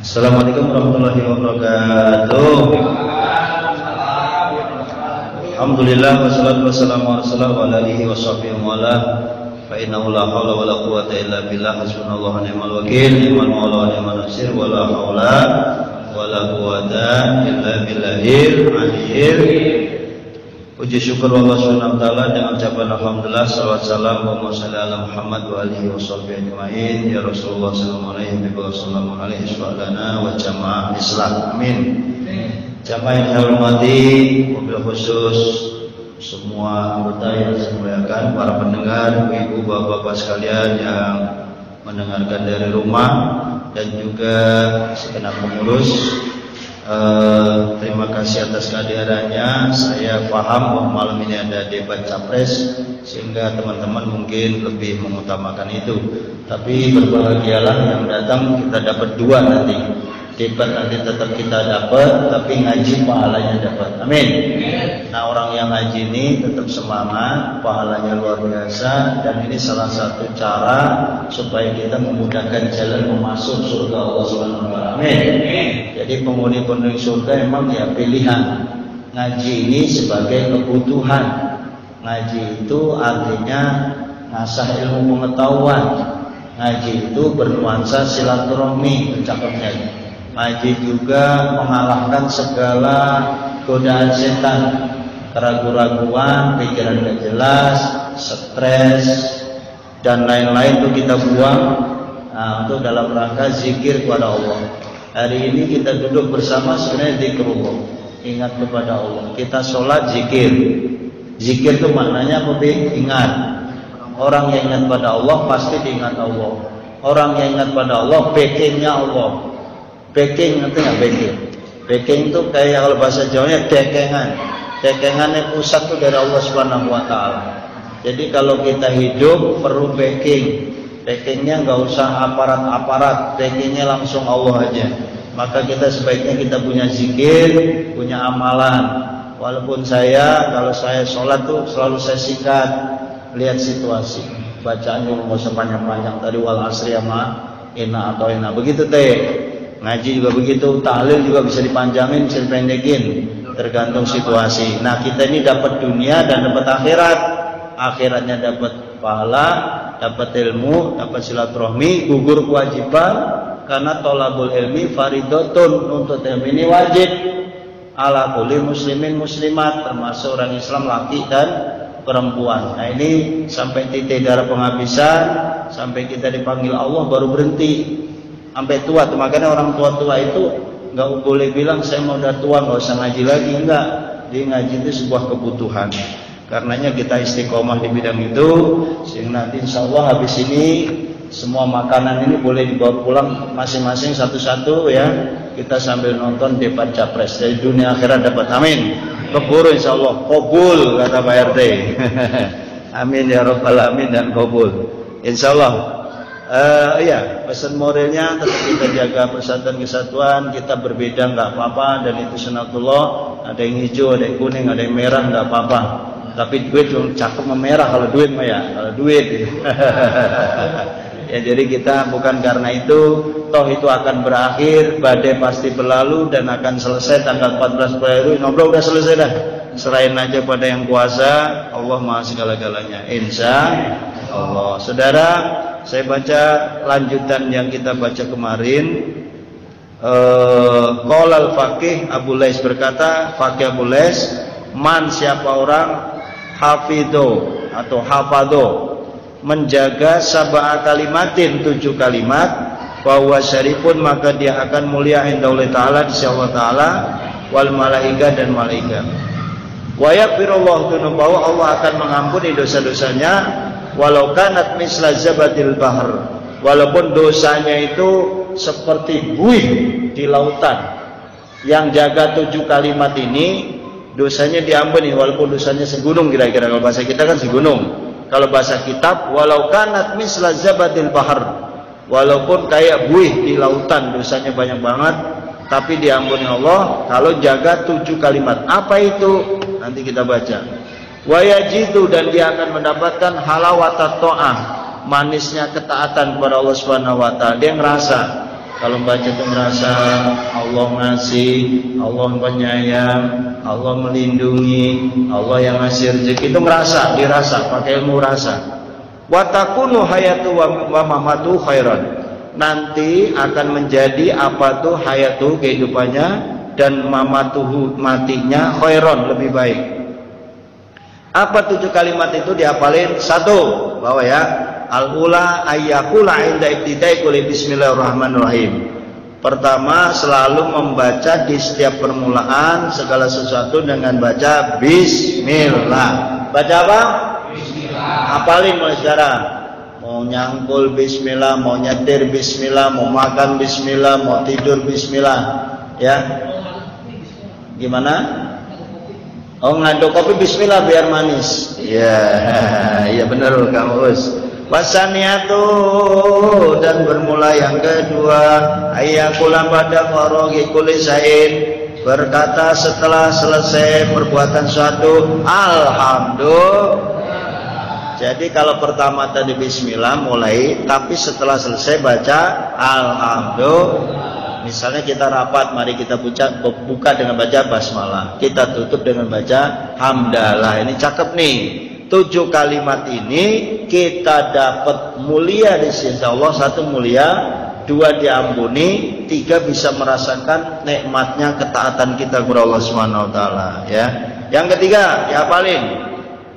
Assalamualaikum warahmatullahi wabarakatuh. Alhamdulillah wassalatu wassalamu ala rasulillah wa alihi washabbihi wa ala fa innahu la haula wa la quwwata illa billah hasbunallahu wa ni'mal wakil ni'mal maula wa ni'mal nasir wa la haula wa la quwwata illa billahil aliyyil. Puji syukur Allah Subhanahu wa taala dengan ucapan alhamdulillah salawat salam wa sholli ala Muhammad wa alihi washabbihi ajmain ya Rasulullah sallallahu alaihi wasallam wa jamaah Islam. Amin. Jamaah yang saya hormati, wabil khusus semua anggota yang saya muliakan, para pendengar, ibu bapak sekalian yang mendengarkan dari rumah dan juga segenap pengurus. Terima kasih atas kehadirannya. Saya paham bahwa malam ini ada debat capres, sehingga teman-teman mungkin lebih mengutamakan itu. Tapi berbahagialah yang datang, kita dapat dua nanti. Debat nanti tetap kita dapat, tapi ngaji pahalanya dapat. Amin. Nah, orang yang ngaji ini tetap semangat, pahalanya luar biasa, dan ini salah satu cara supaya kita memudahkan jalan memasuk surga Allah Subhanahu wa taala. Amin. Jadi penghuni-penghuni surga memang ya pilihan. Ngaji ini sebagai kebutuhan. Ngaji itu artinya ngasah ilmu pengetahuan. Ngaji itu bernuansa silaturahmi, cakepnya. Ngaji juga mengalahkan segala godaan setan, keraguan-raguan, pikiran tidak jelas, stres dan lain-lain itu kita buang untuk dalam rangka zikir kepada Allah. Hari ini kita duduk bersama sebenarnya zikrullah, ingat kepada Allah. Kita sholat zikir. Zikir itu maknanya apa? Ingat. Orang yang ingat pada Allah pasti diingat Allah. Orang yang ingat pada Allah, backingnya Allah. Backing, ngerti nggak backing? Backing itu kayak kalau bahasa Jawanya dekengan. Dekengannya pusat itu dari Allah Subhanahu wa taala. Jadi kalau kita hidup perlu backing. Backingnya nggak usah aparat-aparat, backingnya langsung Allah aja. Maka kita sebaiknya kita punya zikir, punya amalan. Walaupun kalau saya sholat tuh selalu saya singkat, lihat situasi. Bacaannya nggak usah panjang-panjang. Tadi wal asri sama ina atau ina begitu teh. Ngaji juga begitu, tahlil juga bisa dipanjangin, bisa dipendekin, tergantung situasi. Nah, kita ini dapat dunia dan dapat akhirat. Akhiratnya dapat pahala, dapat ilmu, dapat silaturahmi, gugur kewajiban, karena tolabul ilmi faridotun, untuk ilmu ini wajib ala kulli muslimin muslimat, termasuk orang Islam laki dan perempuan. Nah, ini sampai titik darah penghabisan, sampai kita dipanggil Allah baru berhenti. Sampai tua tuh, makanya orang tua-tua itu nggak boleh bilang saya mau udah tua nggak usah ngaji lagi, enggak. Jadi ngaji itu sebuah kebutuhan. Karenanya kita istiqomah di bidang itu, sehingga nanti insya Allah habis ini semua makanan ini boleh dibawa pulang masing-masing satu-satu ya. Kita sambil nonton debat capres dari dunia akhirat dapat. Amin. Keburu insya Allah, kabul kata Pak RT. Amin ya rabbal alamin dan kabul. Insya Allah. Iya, pesan moralnya tetap kita jaga persatuan kesatuan. Kita berbeda nggak apa-apa, dan itu sunatullah. Ada yang hijau, ada yang kuning, ada yang merah, nggak apa-apa. Tapi duit yang cakep memerah kalau duit mah ya, kalau duit. Ya, jadi kita bukan karena itu, toh itu akan berakhir, badai pasti berlalu dan akan selesai tanggal 14 Februari. Ngobrol udah selesai dah. Serahin aja pada yang kuasa, Allah Maha segala-galanya. Insya Allah. Saudara, saya baca lanjutan yang kita baca kemarin. Qala al-faqih Abu Lais berkata, Faqih Abu Lais, man siapa orang hafidho atau hafadho, menjaga sab'a kalimatin 7 kalimat, bahwa syarifun maka dia akan mulia indallahi ta'ala di sisi Allah ta'ala, wal malaika dan malaikat. Wa yaghfirullahu dzunubahu, Allah akan mengampuni dosa-dosanya, walau kanat misla zabatil bahr, walaupun dosanya itu seperti buih di lautan. Yang jaga 7 kalimat ini dosanya diampuni, walaupun dosanya segunung, kira-kira kalau bahasa kita kan segunung. Kalau bahasa kitab, walau kanat misla zabatil bahr, walaupun kayak buih di lautan, dosanya banyak banget, tapi diampuni Allah kalau jaga 7 kalimat. Apa itu? Nanti kita baca. Wa yajidu, dan dia akan mendapatkan halawatat ta'ah, manisnya ketaatan kepada Allah Subhanahu wa taala. Dia ngerasa Kalau baca itu merasa Allah ngasih, Allah penyayang, Allah melindungi, Allah yang ngasih rezeki, itu merasa, dirasa, pakai ilmu rasa. Wa takunu hayatu wa mamatu khairan. Nanti akan menjadi apa tuh hayatu kehidupannya dan mamatuhu matinya khairan, lebih baik. Apa 7 kalimat itu dihafalin? 1, bawa ya. Al-ula ayyakula inda ibtidai qul bismillahirrahmanirrahim. Pertama, selalu membaca di setiap permulaan segala sesuatu dengan baca bismillah. Baca apa? Bismillah. Hafalin mulai sekarang. Mau nyangkul bismillah, mau nyetir bismillah, mau makan bismillah, mau tidur bismillah. Ya. Gimana? Oh, ngaduk kopi bismillah biar manis. Iya benar Kang Us. Wasaniatu, dan bermula yang kedua, ayyakula pada farahi kulli syai'in, berkata setelah selesai perbuatan suatu alhamdulillah. Jadi kalau pertama tadi bismillah mulai, tapi setelah selesai baca alhamdulillah. Misalnya kita rapat, mari kita buka dengan baca basmalah, kita tutup dengan baca hamdalah. Ini cakep nih. 7 kalimat ini kita dapat mulia di sisi Allah. 1 mulia, 2 diampuni, 3 bisa merasakan nikmatnya ketaatan kita kepada Allah Subhanahu wa taala, ya. Yang ketiga, dihafalin.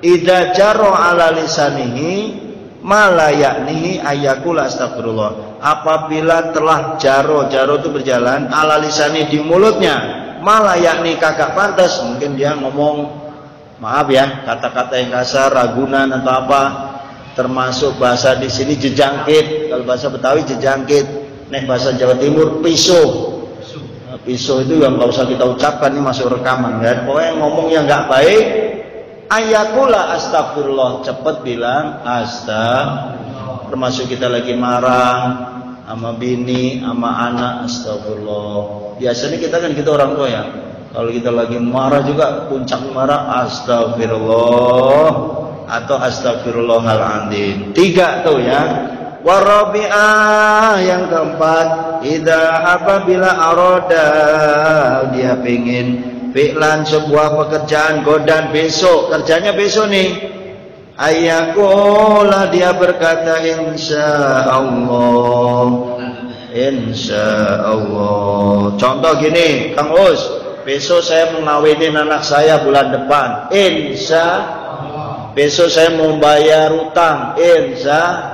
Idza jaro ala lisanihi ma la yaknihi ayyakul astagfirullah. Apabila telah jaro itu berjalan ala lisani di mulutnya, ma la yakni kagak pantas, mungkin dia ngomong maaf ya, kata-kata yang kasar, ragunan atau apa, termasuk bahasa di sini jejangkit. Kalau bahasa Betawi jejangkit, nek bahasa Jawa Timur piso. Nah, piso itu yang nggak usah kita ucapkan, ini masuk rekaman kan. Pokoknya ngomong yang nggak baik, ayakula astagfirullah, cepet bilang astagfirullah. Termasuk kita lagi marah sama bini, sama anak, astagfirullah. Biasanya kita kan gitu orang tua ya. Kalau kita lagi marah juga, puncak marah, astagfirullah atau astagfirullahaladzim. 3 tuh ya. Warabi'ah, yang keempat, apabila aroda, dia pengen fi'lan sebuah pekerjaan, godan besok, kerjanya besok nih. Ayakulah, dia berkata insya Allah. Contoh gini, Kang Us, besok saya mengawinin anak saya bulan depan, insya. Besok saya mau bayar utang, insya.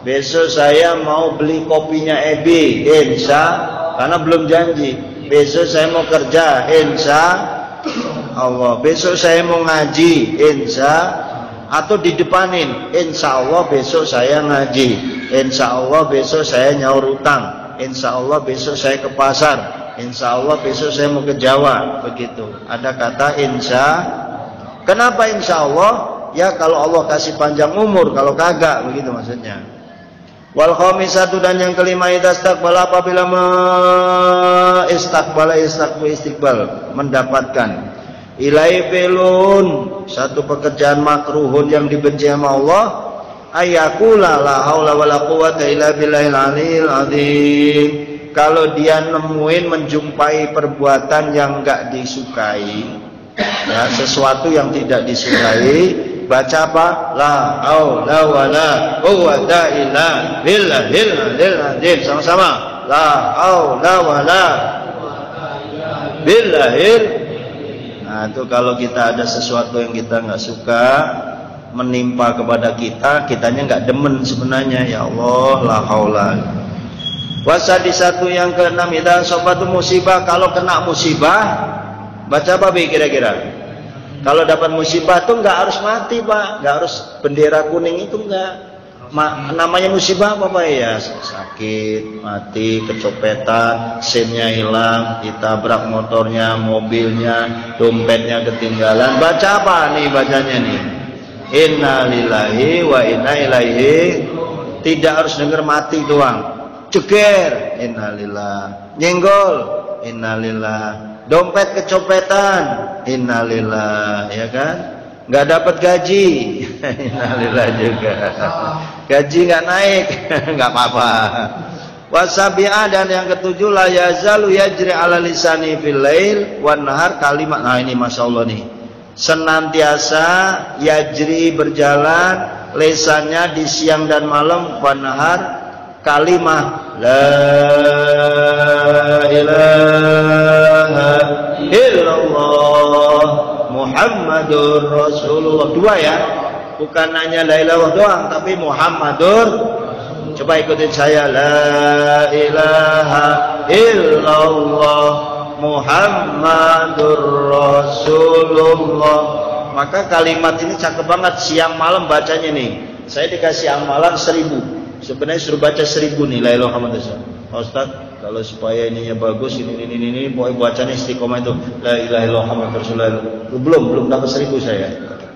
Besok saya mau beli kopinya Ebi, insya. Karena belum janji. Besok saya mau kerja, insya Allah. Besok saya mau ngaji, insya. Atau didepanin, insya Allah besok saya ngaji, insya Allah besok saya nyaur utang, insya Allah besok saya ke pasar, insya Allah besok saya mau ke Jawa. Begitu. Ada kata insya. Kenapa insya Allah? Ya kalau Allah kasih panjang umur, kalau kagak, begitu maksudnya. Wal khamisatu, dan yang kelima, idastaqbala, apabila istiqbal, mendapatkan ilai filun, satu pekerjaan makruhun yang dibenci sama Allah, ayakula la haula wala quwata illa billahil aliyil azim. Kalau dia nemuin, menjumpai perbuatan yang enggak disukai, ya, sesuatu yang tidak disukai, baca apa? La haula wala quwata illa billahil aliyil azim. Sama-sama. La haula wala billahil. Nah, itu kalau kita ada sesuatu yang kita nggak suka menimpa kepada kita, kitanya nggak demen sebenarnya. Ya Allah, la haula. Wasadi satu yang keenam, idan sobatu musibah, kalau kena musibah, baca apa kira-kira? Kalau dapat musibah tuh nggak harus mati Pak, nggak harus bendera kuning itu nggak. Namanya musibah apa Pak ya? Sakit, mati, kecopetan, SIM-nya hilang, ditabrak motornya, mobilnya, dompetnya ketinggalan. Baca apa nih bacanya nih? Inna lillahi wa inna ilaihi. Tidak harus dengar mati doang. Ceger, innalillah. Nyenggol, innalillah. Dompet kecopetan, innalillah, ya kan? Nggak dapat gaji, innalillah juga. Gaji nggak naik, nggak apa-apa. Wasabi'ah, dan yang ketujuh, la yazalu yajri ala lisani fil lail wan nahar kalimat. Nah ini Masya Allah nih, senantiasa yajri berjalan lesannya di siang dan malam, wan nahar kalimah la ilaha illallah Muhammadur Rasulullah. Dua ya, bukan hanya la ilaha doang, tapi Muhammadur. Coba ikutin saya, la ilaha illallah Muhammadur Rasulullah. Maka kalimat ini cakep banget, siang malam bacanya nih. Saya dikasih amalan 1000. Sebenarnya suruh baca 1000 nih la ilaha illallah. Pak Ustaz, kalau supaya ininya bagus, ini pokoknya bacanya istiqomah itu la ilaha illallah Muhammadur Rasulullah. Belum dapat 1000 saya.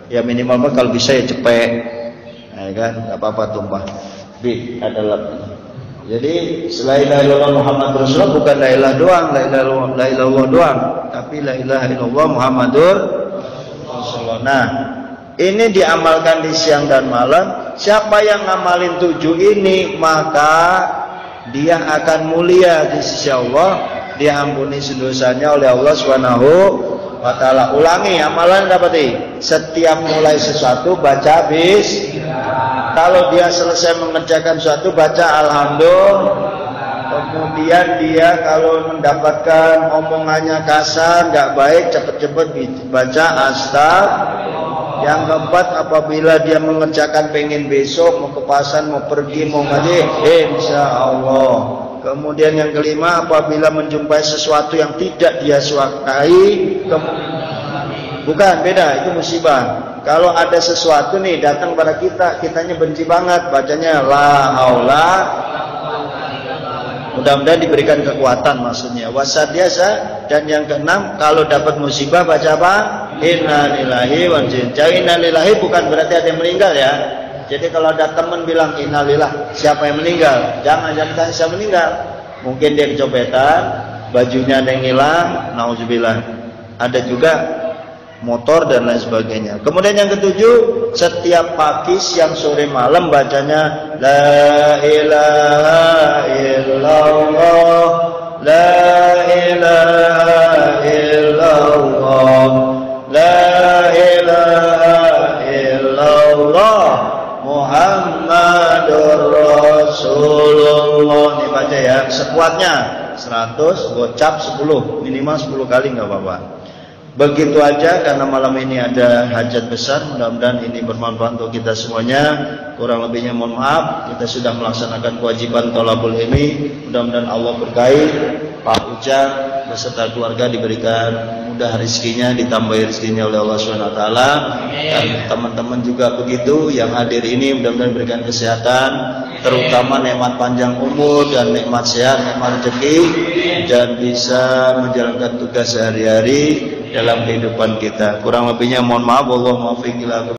Ya minimal kalau bisa ya cepet. Nah, kan enggak apa-apa tumpah. Adalah. Jadi selain la ilaha illallah Muhammadur Rasulullah bukan la ilaha doang, la ilaha illallah doang, tapi la ilaha illallah Muhammadur Rasulullah. Nah, ini diamalkan di siang dan malam. Siapa yang ngamalin 7 ini, maka dia akan mulia di sisi Allah, diampuni dosanya oleh Allah Subhanahu wa taala. Ulangi amalan dapati. Setiap mulai sesuatu baca bismillah. Kalau dia selesai mengerjakan sesuatu baca alhamdulillah. Kemudian dia kalau mendapatkan omongannya kasar, nggak baik, cepet-cepet baca astagfirullah. Yang keempat, apabila dia mengerjakan pengen besok mau ke pasar, mau pergi, mau ngaji, insya Allah. Kemudian yang kelima, apabila menjumpai sesuatu yang tidak dia sukai, bukan, beda, itu musibah. Kalau ada sesuatu nih datang pada kita, kitanya benci banget, bacanya la haula. Mudah-mudahan diberikan kekuatan maksudnya. Wasadiasa, dan yang keenam, kalau dapat musibah baca apa? Inna lillahi wa inna ilaihi, bukan berarti ada yang meninggal ya. Jadi kalau ada teman bilang innalillah, siapa yang meninggal? Jangan tanya siapa meninggal. Mungkin dia kecopetan, bajunya ada yang hilang, nauzubillah. Ada juga motor dan lain sebagainya. Kemudian yang ketujuh, setiap pagi, siang, sore, malam bacanya la ilaha illallah, la ilaha illallah, la ilaha illallah Muhammadur Rasulullah. Dibaca ya, sekuatnya 100, gocap 10, minimal 10 kali nggak apa-apa. Begitu aja, karena malam ini ada hajat besar. Mudah-mudahan ini bermanfaat untuk kita semuanya. Kurang lebihnya mohon maaf. Kita sudah melaksanakan kewajiban thalabul ilmi. Mudah-mudahan Allah berkahi Pak Ujang beserta keluarga, diberikan mudah rezekinya, ditambahi rezekinya oleh Allah SWT. Dan teman-teman juga begitu yang hadir ini, mudah-mudahan diberikan kesehatan, terutama nikmat panjang umur dan nikmat sehat, nikmat rezeki, dan bisa menjalankan tugas sehari-hari dalam kehidupan kita. Kurang lebihnya mohon maaf. Allahumma waffiq ila